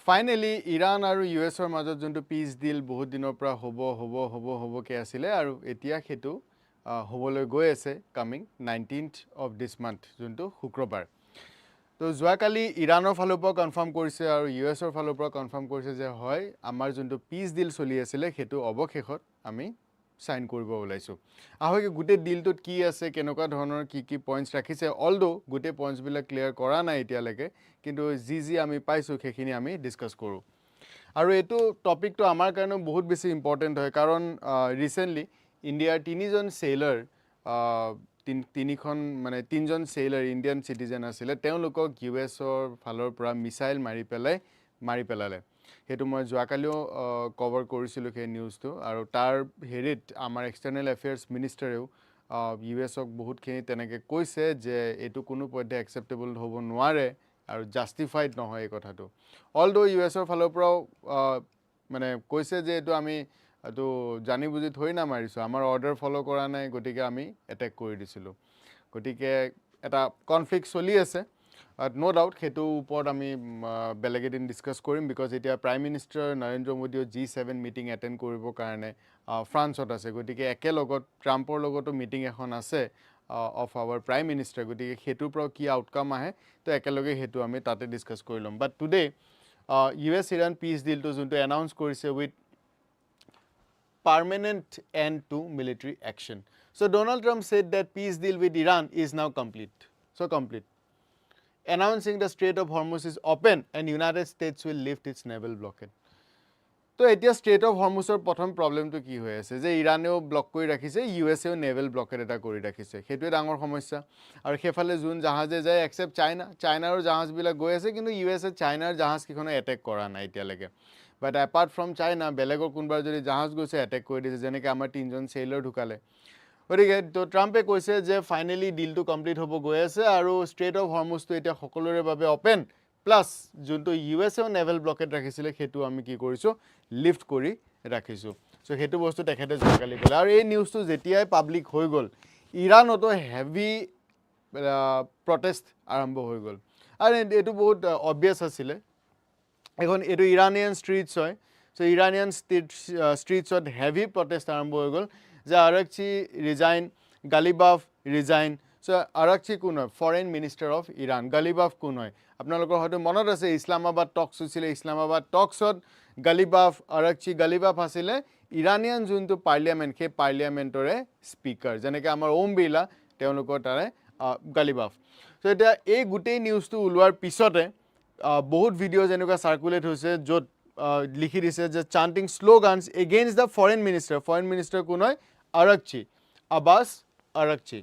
Finally Iran আৰু ইউএছৰ মাজত যোনটো পিচ ডিল বহুত দিনৰ পৰা হ'বকে আছিলে আৰু এতিয়া সেইটো হ'বলৈ গৈ আছে coming 19th of this month যোনটো শুক্ৰবাৰ তো যোৱাকালি ইৰাণৰ ফালৰ পৰা কনফাৰ্ম কৰিছে আৰু ইউএছৰ ফালৰ পৰা কনফাৰ্ম কৰিছে যে হয় আমাৰ যোনটো পিচ ডিল চলি আছিলে সেইটো অৱশেষত আমি সাইন কৰিব ওলাইছো আহকে গোটেই ডিলটোত কি আছে কেনেকুৱা ধৰণৰ কি পইণ্টছ ৰাখিছে অলদো গোটেই পইণ্টছবিলাক ক্লিয়াৰ কৰা নাই এতিয়ালৈকে কিন্তু যি আমি পাইছো সেইখিনি আমি ডিসকাস কৰো আৰু এইটো টপিকটো আমাৰ কাৰণে বহুত বেছি ইম্পৰ্টেন্ট হয় কাৰণ ৰিসেন্টলি ইণ্ডিয়াৰ তিনিজন সেলাৰ তিনিজন সেলাৰ ইণ্ডিয়ান সিটিজেন আছিলে তেওঁলোকক ইউএছৰ ফালৰ পৰা মিসাইল মাৰি পেলালে হেতু মই যোৱাকালিও কভাৰ কৰিছিলো সেই নিউজটো আৰু তাৰ হেৰিত আমাৰ এক্সটাৰ্নেল এফেয়াৰ্স মিনিষ্টাৰেও ইউএছক বহুতখিনি তেনেকে কৈছে যে এটো কোনো পধ্যে একসেপ্টেবল হ'ব নোৱাৰে আৰু জাস্টিফাইড নহয় এই কথাটো অলদো ইউএছৰ ফালৰ পৰাও মানে কৈছে যে এটো আমি এটো জানি বুজি থৈ না মাৰিছো আমাৰ অৰ্ডাৰ ফলো কৰা নাই গটিকে আমি এটেক কৰি দিছিলো গটিকে এটা কনফ্লিক্ট চলি আছে নো ডাউট হেতু ওপৰত আমি বেলেগ এদিন ডিসকাস কৰিম বিকজ এতিয়া প্ৰাইম মিনিষ্টাৰ নৰেন্দ্ৰ মোদীও G7 মিটিং এটেন্ড কৰিবৰ কাৰণে ফ্ৰান্সত আছে গটিকে একে লগত ট্ৰাম্পৰ লগতো মিটিং এখন আছে of our prime minister গটিকে হেতুৰ পৰা কি আউটকাম আহে তো একেলগে হেতু আমি তাতে ডিসকাস কৰি লম বাট today US Iran peace deal to যোনটো announce কৰিছে with permanent end to military action so Donald Trump said that peace deal with Iran is now complete announcing the Strait of Hormuz is open and United States will lift its naval blockade তো এতিয়া Strait of Hormuzৰ প্ৰথম প্ৰবলেমটো কি হৈ আছে যে ইৰানেও block কৰি ৰাখিছে ইউএছএও naval blocked এটা কৰি ৰাখিছে হেতুৱে ডাঙৰ সমস্যা আৰু হেফালে জুন জাহাজে যায় এক্সেপ্ট চাইনাৰ জাহাজবিলাক গৈ আছে কিন্তু ইউএছএ চাইনাৰ জাহাজ কিখনে এটেক কৰা নাই এতিয়ালৈকে বাট এপাৰ্ট ফ্ৰম চাইনা বেলেগৰ কোনবাৰ যদি জাহাজ গৈছে এটেক কৰি দিছে যেনেকৈ আমাৰ তিনজন সেলাৰ ঢুকালে গতিকে তো ট্ৰাম্পে কৈছে যে ফাইনেলি ডিলটো কমপ্লিট হ'ব গৈ আছে আৰু Strait of Hormuz তো এতিয়া সকলোৰে বাবে ওপেন প্লাস যোনটো ইউএছএও নেভেল ব্লকেড ৰাখিছিলে হেতু আমি কি কৰিছো লিফট কৰি ৰাখিছো সো হেতু বস্তু তেখেতে যোৱাকালি ক'লে আৰু এই নিউজটো যেতিয়াই পাব্লিক হৈ গ'ল ইৰাণতো হেভি প্ৰটেষ্ট আৰম্ভ হৈ গ'ল আৰু এটো বহুত অবভিয়াস আছিল এখন এটো ইৰানিয়ান ষ্ট্ৰীটছ হয় সো ইৰানিয়ান ষ্ট্ৰীটছত হেভি প্ৰটেষ্ট আৰম্ভ হৈ গ'ল যে আৰকচি ৰিজাইন গালিবাফ ৰিজাইন সো আৰকচি কোন হয় foreign minister of Iran Ghalibaf কোন হয় আপোনালোকৰ হয়তো মনত আছে ইছলামাবাদ টক্স হৈছিলে ইছলামাবাদ টক্সত গালিবাফ আৰকচি গালিবাফ আছিলে ইৰানিয়ান যোনটো পাৰ্লিয়ামেন্ট সেই পাৰ্লিয়ামেন্টৰে স্পিকাৰ যেনেকৈ আমাৰ ওম বিৰলা তেওঁলোকৰ তাৰে গালিবাফ সো এটা এই গুটেই নিউজটো উলোৱাৰ পিছতে বহুত ভিডিও যেনেকুৱা সাৰ্কুলেট হৈছে য'ত লিখি দিছে যে চান্টিং slogans against the foreign minister কোন হয় আৰকচি Abbas আৰকচি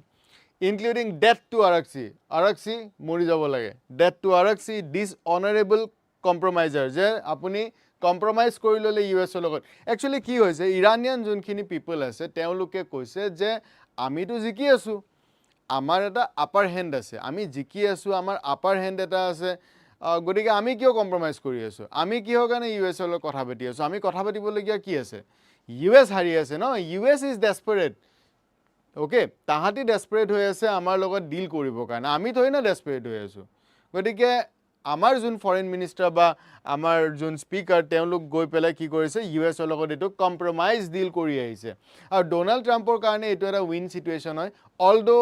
including death to Arakchi mori jabo lage death to Arakchi dishonorable compromiser je apuni compromise kori lole US er logot actually ki hoise Iranian junkhini people ase teuluke koise je ami to jiki asu amar eta upper hand ase ami jiki asu amar upper hand eta ase গটিকে আমি কিয় compromise কৰি আছো আমি কিয় কাৰণে US ৰ লগত কথা পাতি আছো আমি কথা পাতিবলগীয়া কি আছে US হাৰি আছে ন US is desperate ওকে তাহাঁতি ডেসপাৰেট হৈ আছে আমাৰ লগত ডিল কৰিবৰ কাৰণে আমি থৈ না ডেসপাৰেট হৈ আছো গতিকে আমাৰ যোন ফৰেন মিনিষ্টাৰ বা আমাৰ যোন স্পিকাৰ তেওঁলোক গৈ পেলাই কি কৰিছে US ৰ লগত এটো কম্প্ৰমাইজ ডিল কৰি আহিছে আৰু ডোনাল্ড ট্ৰাম্পৰ কাৰণে এটো এটা উইন সিচুৱেচন হয় অলদো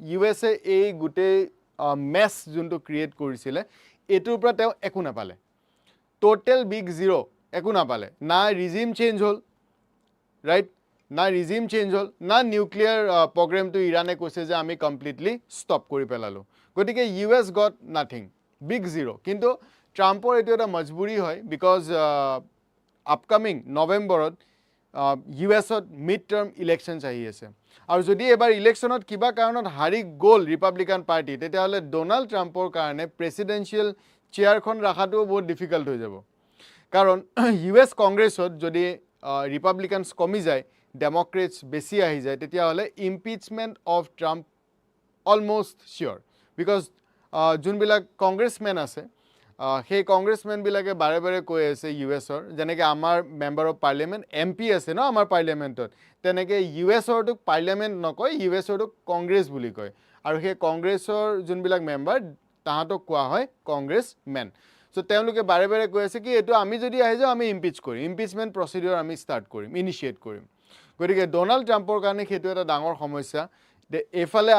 USA এই গুটে মেছ যোনটো ক্ৰিয়েট কৰিছিলে এটোৰ পৰা তেওঁ একো নাপালে টোটাল বিগ জিৰো একো নাপালে না ৰিজিম চেঞ্জ হল ৰাইট না ৰিজিম চেঞ্জ হল না নিউক্লিয়াৰ প্ৰগ্ৰামটো ইৰানে কৈছে যে আমি কমপ্লিটলি ষ্টপ কৰি পেলালো গতিকে US gut nothing big zero কিন্তু ট্ৰাম্পৰ এটো এটা মজবুৰি হয় বিকজ আপকামিং নৱেম্বৰত USত মিড টাৰ্ম ইলেকশনছ আহি আছে আৰু যদি এবাৰ ইলেকশনত কিবা কাৰণত হাৰি গ'ল ৰিপাব্লিকান পাৰ্টি তেতিয়াহলে ডোনাল্ড ট্ৰাম্পৰ কাৰণে প্ৰেসিডেন্সিয়েল চেয়াৰখন ৰাখাটো বহুত ডিফিকাল্ট হৈ যাব কাৰণ US কংগ্ৰেছত যদি ৰিপাব্লিকানছ কমি যায় ডেমোক্ৰেটছ বেছি আহি যায় তেতিয়াহলে impeachment of Trump almost sure because যোনবিলাক কংগ্ৰেছমেন আছে সেই কংগ্ৰেছমেন বিলাকে বাৰে বাৰে কৈ আছে USৰ যেনেকৈ আমাৰ মেম্বাৰ অফ পাৰ্লিয়ামেন্ট MP আছে ন আমাৰ পাৰ্লিয়ামেন্টত তেনেকৈ USৰটো পাৰ্লিয়ামেন্ট নকয় USৰটো কংগ্ৰেছ বুলি কয় আৰু সেই কংগ্ৰেছৰ যোনবিলাক মেম্বাৰ তাহাঁতক কোৱা হয় কংগ্ৰেছমেন সো তেওঁলোকে বাৰে বাৰে কৈ আছে কি এটো আমি যদি আহি যাও আমি ইম্পিচ কৰিম ইম্পিচমেন্ট প্ৰসিডিউৰ আমি স্টাৰ্ট কৰিম ইনিশিয়েট কৰিম গতিকে ডোনাল্ড ট্ৰাম্পৰ কাৰণে সেইটো এটা ডাঙৰ সমস্যা এফালে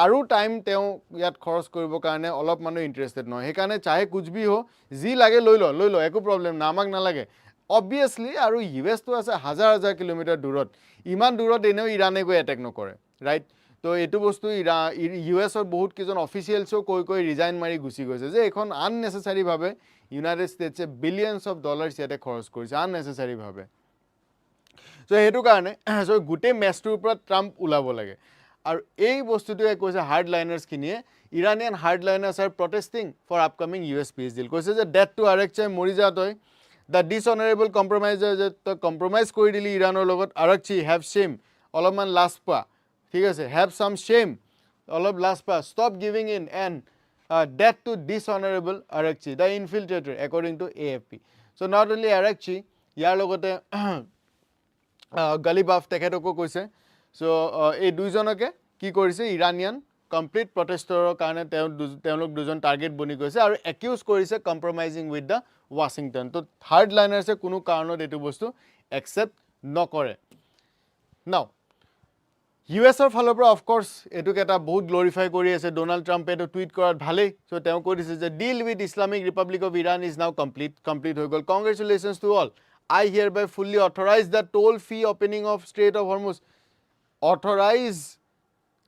আৰু টাইম তেওঁ ইয়াত খৰচ কৰিবৰ কাৰণে অলপ মানুহ ইন্টাৰেষ্টেড নহয় সেইকাৰণে চাহে কুছ ভি হো যি লাগে লৈ ল একো প্ৰবলেম না আমাক নালাগে অবভিয়াছলি আৰু ইউএছ তো আছে হাজাৰ হাজাৰ কিলোমিটাৰ দূৰত ইমান দূৰত এনেও ইৰানে গৈ এটেক নকৰে ৰাইট তো এইটো বস্তু ইউএছৰ বহুত কিজন অফিচিয়েলছো কৈ ৰিজাইন মাৰি গুচি গৈছে যে এখন আননেচেসাৰী ভাবে ইউনাইটেড ষ্টেটছে বিলিয়নছ অফ ডলাৰ্ছ ইয়াতে খৰচ কৰিছে আননেচেসাৰী ভাবে সো সেইটো কাৰণে সো গোটেই মেচটোৰ ওপৰত ট্ৰাম্প ওলাব লাগে আৰু এই বস্তুটোৱে কৈছে হাৰ্ডলাইনাৰ্ছখিনিয়ে Iranian hardliners are protesting for upcoming US peace deal কৈছে যে ডেথ টু আৰকচাই মৰি যা তই দ্য ডিসঅনাৰেবল কম্প্ৰমাইজাৰ যে তই কম্প্ৰমাইজ কৰি দিলি ইৰাণৰ লগত আৰকচি হেভ শ্বেম অলপমান লাজ পা ঠিক আছে হেভ চাম শ্বেম অলপ লাজ পা stop giving in and death to dishonourable Araghchi the infiltrator according to AFP so not only Araghchi ইয়াৰ লগতে গালিবাফ তেখেতকো কৈছে সো এই দুইজনকে কি কৰিছে ইৰানিয়ান কমপ্লিট প্ৰটেষ্টৰৰ কাৰণে তেওঁলোক দুজন টাৰ্গেট বনি গৈছে আৰু একিউজ কৰিছে কম্প্ৰমাইজিং উইথ দ্য ৱাশ্বিংটন তো হাৰ্ডলাইনাৰ্ছে কোনো কাৰণত এইটো বস্তু একচেপ্ট নকৰে নাও ইউএছৰ ফালৰ পৰা অফক'ৰ্ছ এইটোক এটা বহুত গ্লৰিফাই কৰি আছে ডোনাল্ড ট্ৰাম্পে এইটো টুইট কৰাত ভালেই সো তেওঁ কৈ দিছে যে deal with Islamic Republic of Iran is now complete হৈ গ'ল congratulations to all I hereby fully authorize the toll-free opening of Strait of Hormuz. Authorize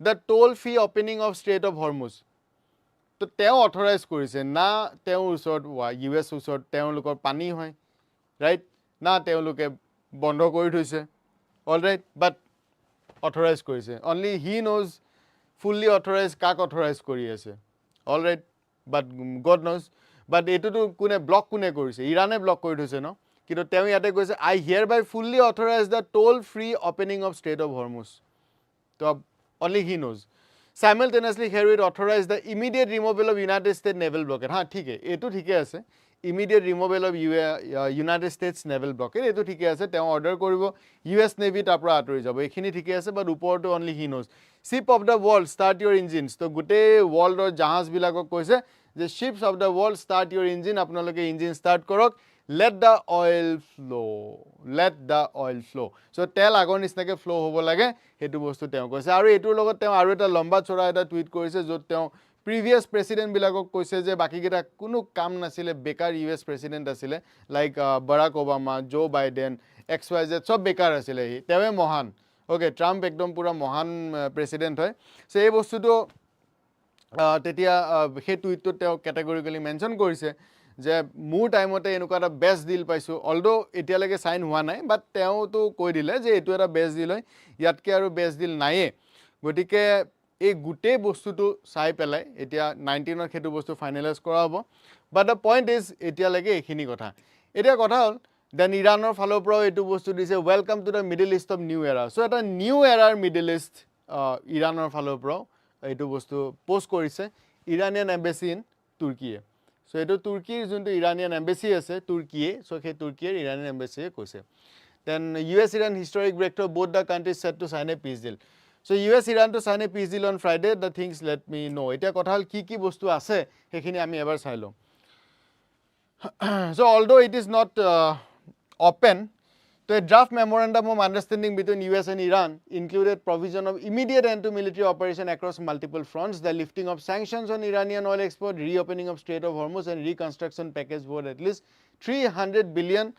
the toll-free opening of Strait of Hormuz. তো তেওঁ authorise কৰিছে না তেওঁৰ ওচৰত US ওচৰত তেওঁলোকৰ পানী হয় ৰাইট না তেওঁলোকে বন্ধ কৰি থৈছে অল ৰাইট বাট অথৰাইজ কৰিছে only he knows fully authorise কাক অথৰাইজ কৰি আছে অল ৰাইট বাট গড ন'জ বাট এইটোতো ব্লক কোনে কৰিছে ইৰাণে ব্লক কৰি থৈছে ন কিন্তু তেওঁ ইয়াতে কৈছে I hereby fully authorize the toll-free opening of Strait of Hormuz. So only he knows. Simultaneously here it authorized the immediate removal of United States naval blockade. हाँ ठीक है ये तो ठीक है ऐसे immediate removal of United States naval blockade ये तो ठीक है ऐसे তেওঁ order करिबो US Navy तापरा आतरि जाबो एखिनि ठीक है ऐसे but ওপৰটো only he knows. Ship of the world start your engines তো গুটে world or জাহাজ বিলাকক কৈছে যে ships of the world start your engine আপোনালোকে engine start কৰক let the oil flow so তেল আগৰ নিচিনাকে ফ্লো হ'ব লাগে হেতু বস্তু তেওঁ কৈছে আৰু এটোৰ লগত তেওঁ আৰু এটা লম্বা চৰা এটা টুইট কৰিছে য'ত তেওঁ প্ৰিভিয়াস প্ৰেসিডেন্ট বিলাকক কৈছে যে বাকি কেটা কোনো কাম নাছিলে বেকাৰ ইউএছ প্ৰেসিডেন্ট আছিলে like Barack Obama Joe Biden XYZ সব বেকাৰ আছিলে তেৱে মহান ওকে ট্ৰাম্প একদম পুৰা মহান প্ৰেসিডেন্ট হয় সো এই বস্তুটো তেতিয়া হে টুইটটো তেওঁ ক্যাটেগৰিক্যালি মেনশন কৰিছে যে মোৰ টাইমতে এনেকুৱা এটা বেষ্ট ডিল পাইছো অলদো এতিয়ালৈকে সাইন হোৱা নাই বাট তেওঁ তো কৈ দিলে যে এটো এটা বেষ্ট ডিল হয় ইয়াতকে আৰু বেষ্ট ডিল নাইয়ে গটিকে এই গুটে বস্তুটো চাই পেলাই এতিয়া 19 ৰ হেতু বস্তু ফাইনালাইজ কৰা হ'ব বাট দ্য পইণ্ট ইজ এতিয়ালৈকে এখিনি কথা এতিয়া কথা হ'ল দেন ইৰাণৰ ফালৰ পৰা এটো বস্তু দিছে welcome to the Middle East of new era so এটা নিউ এৰাৰ মিডল ইষ্ট ইৰাণৰ ফালৰ পৰা এটো বস্তু পোষ্ট কৰিছে ইৰানিয়ান এম্বাসি ইন তুৰ্কীয়ে So eto Turkey junto Iranian embassy ase Turkey so he Turkey Iranian embassy koise then US Iran historic breakthrough both the countries set to sign a peace deal so US Iran to sign a peace deal on Friday the things let me know eta kotha hol ki bostu ase hekhini ami ebar sailo so although it is not open so a draft memorandum of understanding between US and Iran included provision of immediate end to military operation across multiple fronts, the lifting of sanctions on Iranian oil export, reopening of Strait of Hormuz and reconstruction package worth at least $300 billion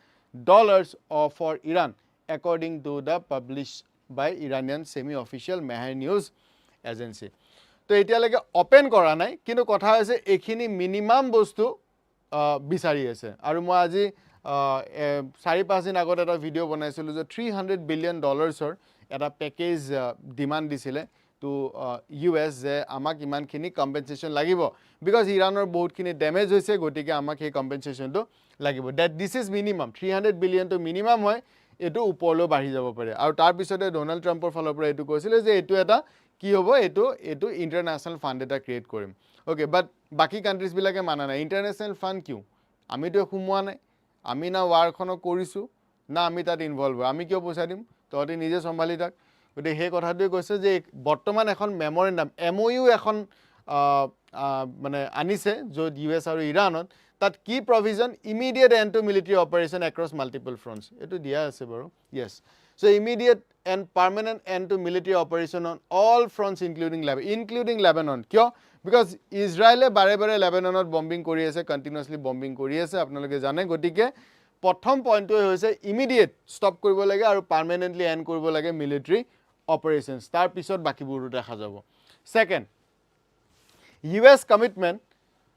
for Iran, according to the published by Iranian semi-official Mehr News agency. So এতিয়ালৈকে open কৰা নাই কিন্তু কথা হৈছে এখিনি minimum বস্তু বিচাৰি আছে আৰু মই আজি 4-5 দিন আগত এটা ভিডিও বনাইছিলো যে $300 billion এটা প্যাকেজ ডিমান্ড দিছিলে টু ইউএছ যে আমাক ইমানখিনি কম্পেনসেশন লাগিব বিকজ ইৰাণৰ বহুতখিনি ড্যামেজ হৈছে গটিকে আমাক এই কম্পেনসেশনটো লাগিব that this is minimum $300 billion তো মিনিমাম হয় এটো ওপৰলৈ বাঢ়ি যাব পাৰে আৰু তাৰ পিছতে ডোনাল্ড ট্ৰাম্পৰ ফালৰ পৰা এটো কৈছিলে যে এটো এটা কি হ'ব এটো ইন্টাৰনেশনাল ফান্ড এটা ক্ৰিয়েট কৰিম ওকে বাট বাকি কান্ট্ৰিজ বিলাকে মানা নাই ইন্টাৰনেশনাল ফান্ড কিউ আমিতো খুমোৱা নাই আমি না ওয়াৰখনো কৰিছো না আমি তাত ইনভলভ আমি কিয় পইচা দিম তহঁতে নিজে সম্ভালি থাক গতে হে কথাটোই কৈছে যে বৰ্তমান এখন মেমোৰেন্ডাম MOU এখন মানে আনিছে য'ত US আৰু ইৰাণত তাত কি provision immediate end to military operation across multiple fronts এইটো দিয়া আছে বাৰু yes so' immediate end permanent end to military operation on all fronts including Lebanon কিয় বিকজ ইজৰাইলে বাৰে বাৰে লেবাননত বম্বিং কৰি আছে কণ্টিনিউৱাছলি বম্বিং কৰি আছে আপোনালোকে জানে গতিকে প্ৰথম পইণ্টটোৱে হৈছে ইমিডিয়েট ষ্টপ কৰিব লাগে আৰু পাৰ্মানেণ্টলি এণ্ড কৰিব লাগে মিলিটাৰী অপাৰেশ্যনছ তাৰ পিছত বাকীবোৰো দেখা যাব second US commitment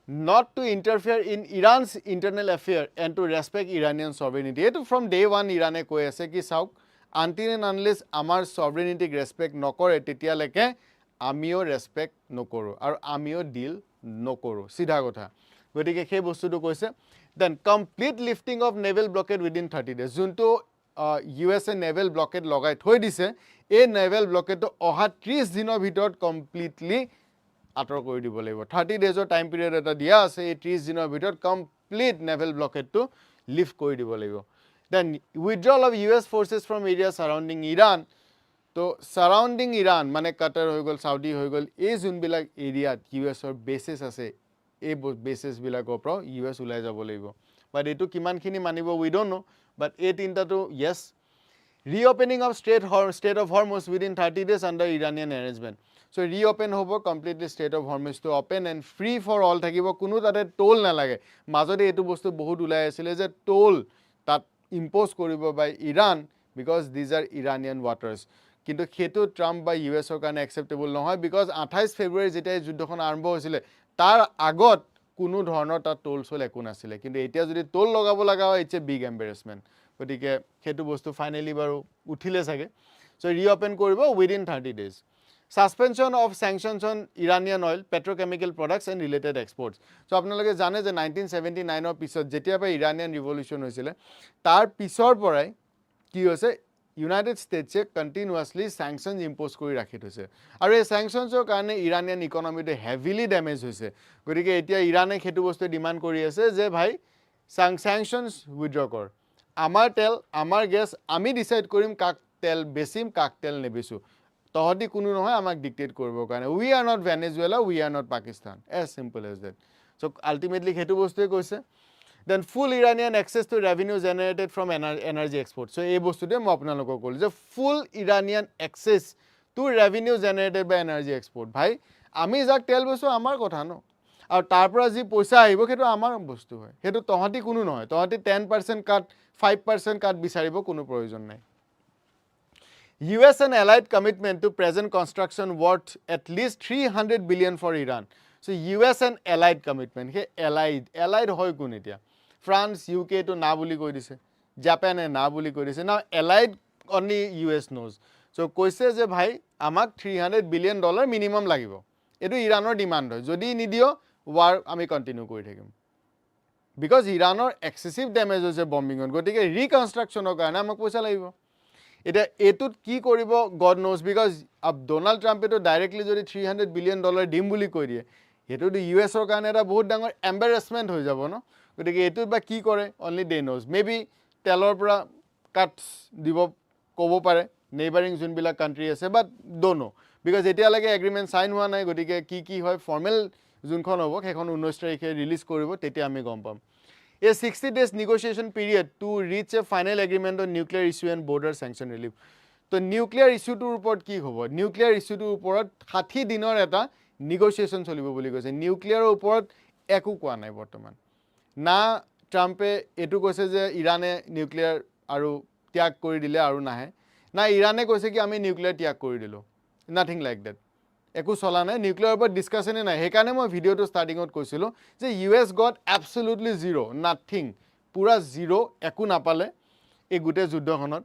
not to interfere in Iran's internal affair and to respect Iranian sovereignty. Eto from day one Iran e koi ase ki sauk until and unless amar sovereignty respect nokore tetialeke amio respect nokoru aru amio deal nokoru sidha kotha gotike সেই বস্তুটো কৈছে then complete lifting of naval blockade within 30 days junto USA naval blockade logai thoi dise এই naval blockade to অহা 30 দিনৰ ভিতৰত completely আঁতৰ কৰি দিব লাগিব 30 ডেজৰ টাইম পিৰিয়ড এটা দিয়া আছে এই 30 দিনৰ ভিতৰত কমপ্লিট নেভেল ব্লকেডটো লিফ্ট কৰি দিব লাগিব then withdrawal of US forces from area surrounding Iran তো সাৰাউণ্ডিং ইৰাণ মানে কাটাৰ হৈ গ'ল সাউদি হৈ গ'ল এই যোনবিলাক এৰিয়াত USৰ বেছেছ আছে এই বেছেছবিলাকৰ পৰা US ওলাই যাব লাগিব বাট এইটো কিমানখিনি মানিব উই ডোন্ট নো বাট এই তিনিটাটো য়েছ reopening of Strait of Hormuz within 30 days under Iranian arrangement. So reopen hobo completely Strait of Hormuz to open and free for all thakibo kunu tate toll na lage majode etu bostu bahut ulai asile je toll tat impose koribo by Iran because these are Iranian waters kintu khetu Trump by US or kane acceptable nohoy because 28 February jeta juddhokhon arambho hoisile tar agot kunu dhornor ta toll sol ekun asile kintu etia jodi toll logabo laga hoy it's a big embarrassment গতিকে হেতু বস্তু finally বাৰো উঠিলে সাগে so reopen কৰিব within 30 days suspension of sanctions on Iranian oil petrochemical products and related exports so আপোনালোকে জানে যে 1979 ৰ পিছত যেতিয়া পা ইৰানিয়ান ৰিভলিউশন হৈছিল তাৰ পিছৰ পৰাই কি হৈছে ইউনাইটেড ষ্টেটছে কন্টিনিউয়াছলি স্যাংশনস ইম্পোজ কৰি ৰাখি থৈছে আৰু এই স্যাংশনসৰ কাৰণে ইৰানিয়ান ইকনমিটো হেভিলি ড্যামেজ হৈছে গতিকে এতিয়া ইৰানে হেতু বস্তু ডিমান্ড কৰি আছে যে ভাই স্যাংশনস উইথড্ৰ কৰ আমার তেল আমার গ্যাস আমি ডিসাইড করিম কাক তেল বেচিম কাক তেল নেবেচু তহতি কোনো নহয় আমাক ডিক্টেট কৰিব কাৰণে we are not Venezuela we are not Pakistan as simple as that so ultimately হেতু বস্তুৱে কৈছে then full Iranian access to revenue generated from energy export so এই বস্তুতে মই আপোনালোকক কল যে full Iranian access to revenue generated by energy export ভাই আমি যাক তেল বেচো আমাৰ কথা ন আৰু তাৰ পৰা যি পইচা আহিব সেইটো আমাৰ বস্তু হয় সেইটো তহতি কোনো নহয় তহতি 10% কাট 5% কাট বিচাৰিব কোনো প্ৰয়োজন নাই US and allied commitment to present construction worth at least 300 billion for Iran so US and allied commitment he allied hoy কোন এতিয়া France UK to না বুলি কৈ দিছে জাপান এ না বুলি কৈ দিছে now allied only US knows so কৈছে যে ভাই আমাক 300 billion dollar minimum লাগিব এটো ইৰানৰ ডিমান্ড হয় যদি নিদিও war আমি কন্টিনিউ কৰি থাকিম because ইৰানৰ এক্সেসিভ ড্যামেজ হৈছে বম্বিংত গতিকে ৰিকনস্ট্ৰাকচনৰ কাৰণে আমাক পইচা লাগিব এটা এটুত কি কৰিব গড নোজ বিকজ আব ডোনাল্ড ট্ৰাম্পে তো ডাইৰেক্টলি যদি 300 বিলিয়ন ডলাৰ দিম বুলি কৈ দিয়ে হেতু দি US ৰ কাৰণে এটা বহুত ডাঙৰ এম্বাৰাসমেন্ট হৈ যাব ন গতিকে এটুত বা কি কৰে অনলি দে নোজ মেবি তেলৰ পৰা কাটস দিব ক'ব পাৰে নেইবাৰিং যোনবিলাক কান্ট্ৰি আছে বাট ডোন্ট নো বিকজ এতিয়া লাগে এগ্ৰিমেন্ট সাইন হোৱা নাই গতিকে কি হয় ফৰ্মেল যোনখন হ'ব সেইখন 19 তাৰিখে ৰিলিজ কৰিব তেতিয়া আমি গম পাম A 60 days negotiation period to reach a final agreement on nuclear issue and border sanction relief. So nuclear issue to report ki hobo. Nuclear issue to report 60 dinor eta negotiation cholibo boli koise. Nuclear report eku koa nai bortoman. Na Trump etu koise je Iran nuclear aru tyag kori dile aru nahe. Na Iran koise ki ami nuclear tyag kori dilo. Nothing like that. একো চলা নাই nuclear ওপৰত ডিসকাশনে নাই হেকাৰণে মই ভিডিওটো ষ্টাৰ্টিংত কৈছিলো যে US gut absolutely zero nothing পুৰা zero একো নাপালে এই গুটে যুদ্ধখনত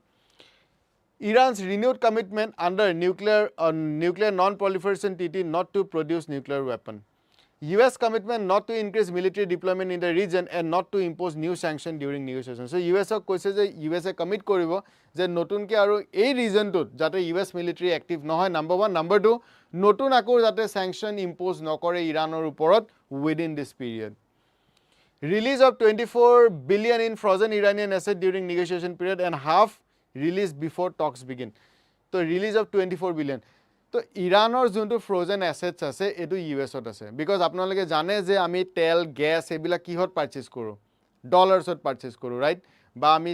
Iran's renewed commitment under nuclear non-proliferation treaty not to produce nuclear weapon US commitment not to increase military deployment in the region and not to impose new sanction during negotiations so US কৈছে যে US commit কৰিব যে নতুনকে আৰু এই ৰিজনটোত যাতে US military active নহয় number 1 number 2 নতুন আকৌ যাতে sanction impose নকৰে ইৰানৰ ওপৰত within this period release of 24 billion in frozen Iranian asset during negotiation period and half released before talks begin so release of 24 billion তো ইৰাণৰ যোনটো ফ্ৰজেন এছেটছ আছে এইটো ইউএছত আছে বিকজ আপোনালোকে জানে যে আমি তেল গেছ এইবিলাক কিহত পাৰ্চেছ কৰোঁ ডলাৰ্ছত পাৰ্চেছ কৰোঁ ৰাইট বা আমি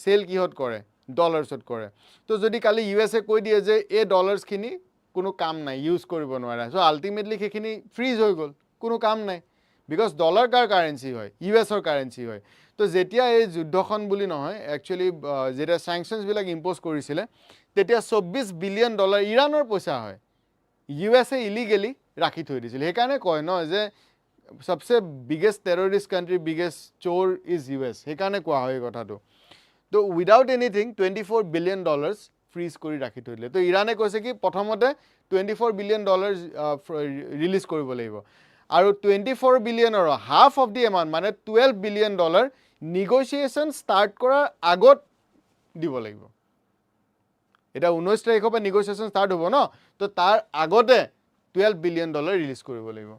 চেল কিহত কৰে ডলাৰ্ছত কৰে তো যদি কালি ইউএছে কৈ দিয়ে যে এই ডলাৰ্ছখিনি কোনো কাম নাই ইউজ কৰিব নোৱাৰা চ' আল্টিমেটলি সেইখিনি ফ্ৰিজ হৈ গ'ল কোনো কাম নাই বিকজ ডলাৰ কাৰ কাৰেঞ্চি হয় ইউএছৰ কাৰেঞ্চি হয় তো যেতিয়া এই যুদ্ধখন বুলি নহয় একচুৱেলি যেতিয়া চেংচনছবিলাক ইম্প'জ কৰিছিলে তেতিয়া $24 বিলিয়ন ইৰাণৰ পইচা হয় ইউএছে ইলিগেলি ৰাখি থৈ দিছিল সেইকাৰণে কয় ন যে সবচে বিগেষ্ট টেৰৰিষ্ট কাণ্ট্ৰি বিগেষ্ট চোৰ ইজ ইউএছ সেইকাৰণে কোৱা হয় এই কথাটো তো উইদাউট এনিথিং $24 বিলিয়ন ফ্ৰিজ কৰি ৰাখি থৈ দিলে তো ইৰাণে কৈছে কি প্ৰথমতে $24 বিলিয়ন ৰিলিজ কৰিব লাগিব আৰু 24 বিলিয়নৰ হাফ অফ দি এমাউণ্ট মানে $12 বিলিয়ন নেগোচিয়েশ্যন ষ্টাৰ্ট কৰাৰ আগত দিব লাগিব এটা 19 তাৰিখৰ পৰা নেগোচিয়েশ্যন ষ্টাৰ্ট হ'ব ন তো তাৰ আগতে $12 বিলিয়ন ৰিলিজ কৰিব লাগিব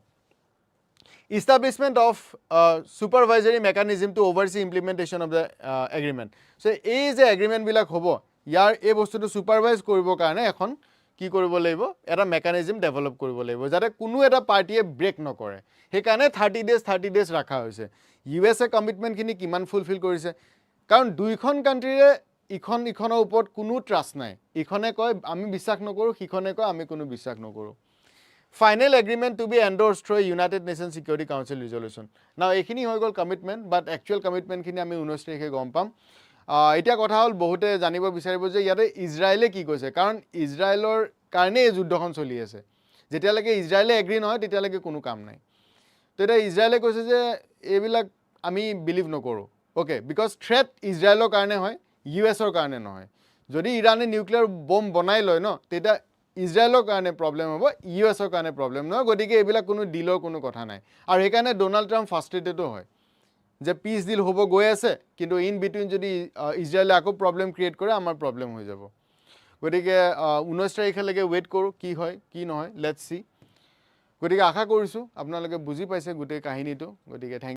establishment of supervisory mechanism to oversee implementation of the agreement so এই যে এগ্ৰিমেণ্ট বিলাক হ'ব ইয়াৰ এই বস্তুটো সুপাৰভাইজ কৰিবৰ কাৰণে এখন কি কৰিব লাগিব এটা মেকানিজম ডেভেলপ কৰিব লাগিব যাতে কোনো এটা পাৰ্টিয়ে ব্ৰেক নকৰে সেইকাৰণে 30 ডেজ ৰাখা হৈছে ইউএছএ কমিটমেণ্টখিনি কিমান ফুলফিল কৰিছে কাৰণ দুইখন কাণ্ট্ৰিৰে ইখনৰ ওপৰত কোনো ট্ৰাষ্ট নাই ইখনে কয় আমি বিশ্বাস নকৰোঁ সিখনে কয় আমি কোনো বিশ্বাস নকৰোঁ Final agreement to be endorsed through United Nations Security Council resolution. Now, এইখিনি হৈ গ'ল commitment, but actual commitment খিনি আমি 19 তাৰিখে গম পাম এতিয়া কথা হ'ল বহুতে জানিব বিচাৰিব যে ইয়াতে ইজৰাইলে কি কৈছে কাৰণ ইজৰাইলৰ কাৰণে এই যুদ্ধখন চলি আছে যেতিয়ালৈকে ইজৰাইলে এগ্ৰি নহয় তেতিয়ালৈকে কোনো কাম নাই তো এটা ইজৰাইলে কৈছে যে এইবিলাক আমি বিলিভ নকৰোঁ অ'কে বিকজ থ্ৰেট ইজৰাইলৰ কাৰণে হয় ইউএছৰ কাৰণে নহয় যদি ইৰাণে নিউক্লিয়াৰ বম বনাই লয় ন তেতিয়া ইজৰাইলৰ কাৰণে প্ৰব্লেম হ'ব ইউএছৰ কাৰণে প্ৰব্লেম নহয় গতিকে এইবিলাক কোনো ডিলৰ কোনো কথা নাই আৰু সেইকাৰণে ডোনাল্ড ট্ৰাম্প ফাৰ্ষ্ট্ৰেটেডো হয় যে পিচ ডিল হ'ব গৈ আছে কিন্তু ইন বিটুইন যদি ইজৰাইলে আকৌ প্ৰব্লেম ক্ৰিয়েট কৰে আমাৰ প্ৰব্লেম হৈ যাব গতিকে 19 তাৰিখলৈকে ৱেইট কৰোঁ কি হয় কি নহয় লেটছ চি গতিকে আশা কৰিছোঁ আপোনালোকে বুজি পাইছে গোটেই কাহিনীটো গতিকে